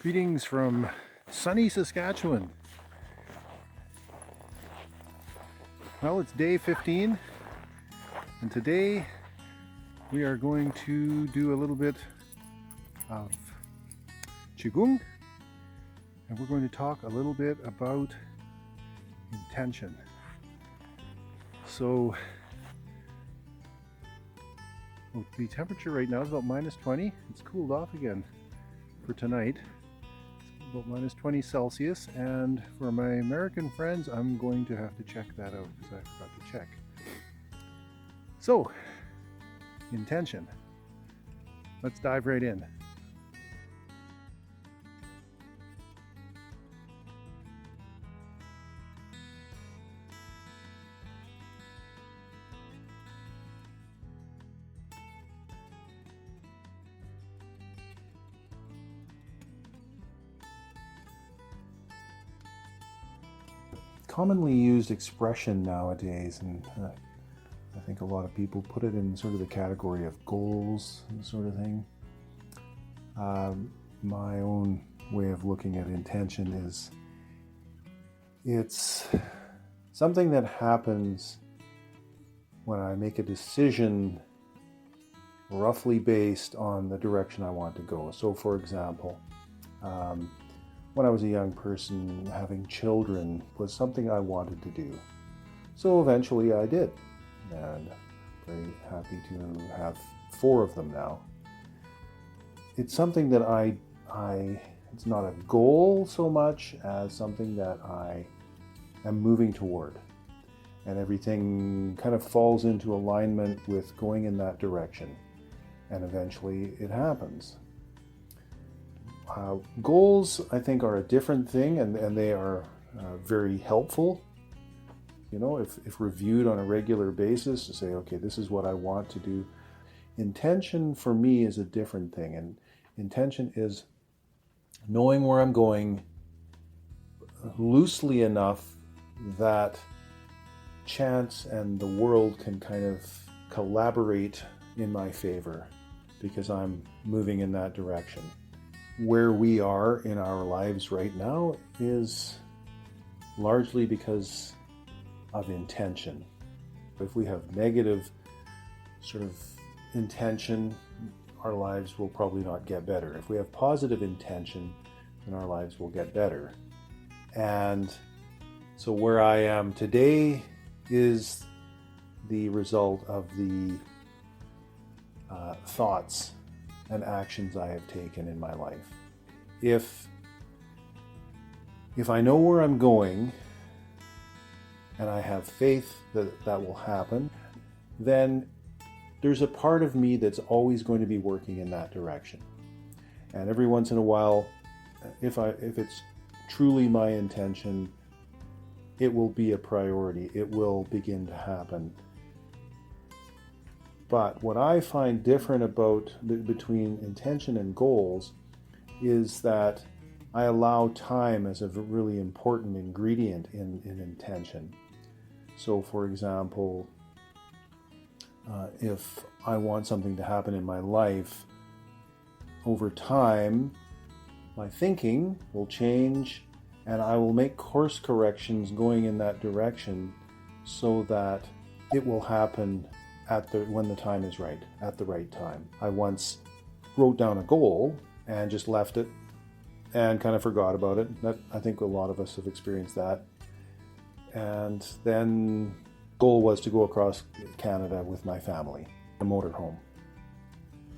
Greetings from sunny Saskatchewan. Well, it's day 15, and today we are going to do a little bit of Qigong, and we're going to talk a little bit about intention. So, the temperature right now is about -20. It's cooled off again for tonight. It's about -20 Celsius, and for my American friends, I'm going to have to check that out because I forgot to check. So, intention. Let's dive right in. Commonly used expression nowadays, and I think a lot of people put it in sort of the category of goals and sort of thing. My own way of looking at intention is it's something that happens when I make a decision roughly based on the direction I want to go. So for example, when I was a young person, having children was something I wanted to do. So eventually I did, and very happy to have 4 of them now. It's something that it's not a goal so much as something that I am moving toward. And everything kind of falls into alignment with going in that direction. And eventually it happens. Goals, I think, are a different thing, and they are very helpful. You know, if reviewed on a regular basis to say, okay, this is what I want to do. Intention for me is a different thing, and intention is knowing where I'm going loosely enough that chance and the world can kind of collaborate in my favor because I'm moving in that direction. Where we are in our lives right now is largely because of intention. If we have negative sort of intention, our lives will probably not get better. If we have positive intention, then our lives will get better. And so where I am today is the result of the thoughts and actions I have taken in my life. If I know where I'm going and I have faith that that will happen, then there's a part of me that's always going to be working in that direction. And every once in a while, if it's truly my intention, it will be a priority. It will begin to happen. But what I find different about between intention and goals is that I allow time as a really important ingredient in intention. So for example, if I want something to happen in my life, over time, my thinking will change and I will make course corrections going in that direction so that it will happen when the time is right, at the right time. I once wrote down a goal and just left it and kind of forgot about it. I think a lot of us have experienced that. And then the goal was to go across Canada with my family, a motorhome.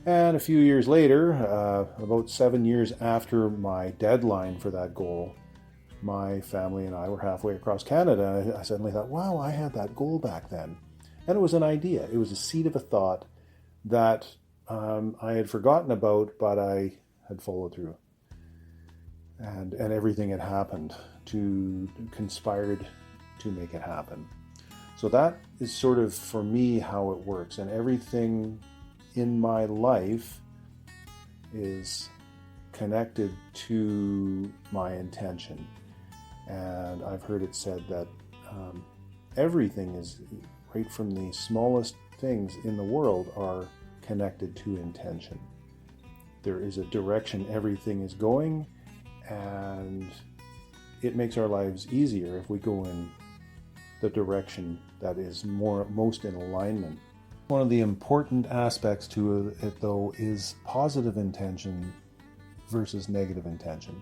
And a few years later, about 7 years after my deadline for that goal, my family and I were halfway across Canada. I suddenly thought, wow, I had that goal back then. And it was an idea. It was a seed of a thought that I had forgotten about, but I had followed through. And everything had happened conspired to make it happen. So that is sort of, for me, how it works. And everything in my life is connected to my intention. And I've heard it said that everything is, right from the smallest things in the world, are connected to intention. There is a direction everything is going, and it makes our lives easier if we go in the direction that is most in alignment. One of the important aspects to it, though, is positive intention versus negative intention.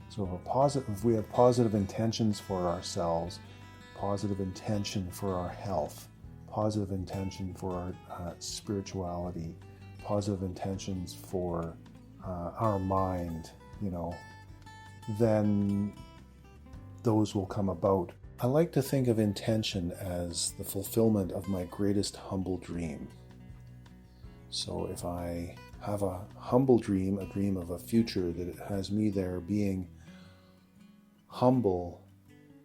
So if we have positive intentions for ourselves, positive intention for our health, positive intention for our spirituality, positive intentions for our mind, then those will come about. I like to think of intention as the fulfillment of my greatest humble dream. So if I have a humble dream, a dream of a future that has me there being humble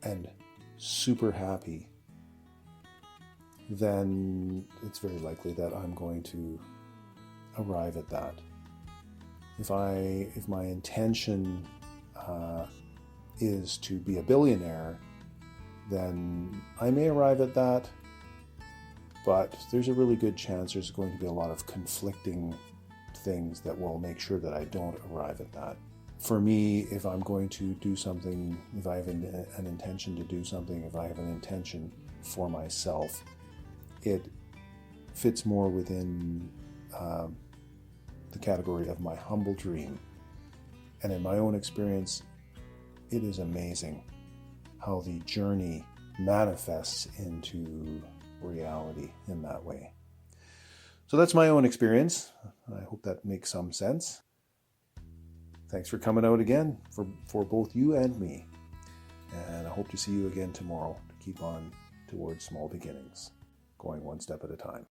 and super happy, then it's very likely that I'm going to arrive at that. If my intention is to be a billionaire, then I may arrive at that, but there's a really good chance there's going to be a lot of conflicting things that will make sure that I don't arrive at that. For me, if I'm going to do something, if I have an intention to do something, if I have an intention for myself, it fits more within the category of my humble dream. And in my own experience, it is amazing how the journey manifests into reality in that way. So that's my own experience. I hope that makes some sense. Thanks for coming out again for both you and me. And I hope to see you again tomorrow to keep on towards small beginnings, going one step at a time.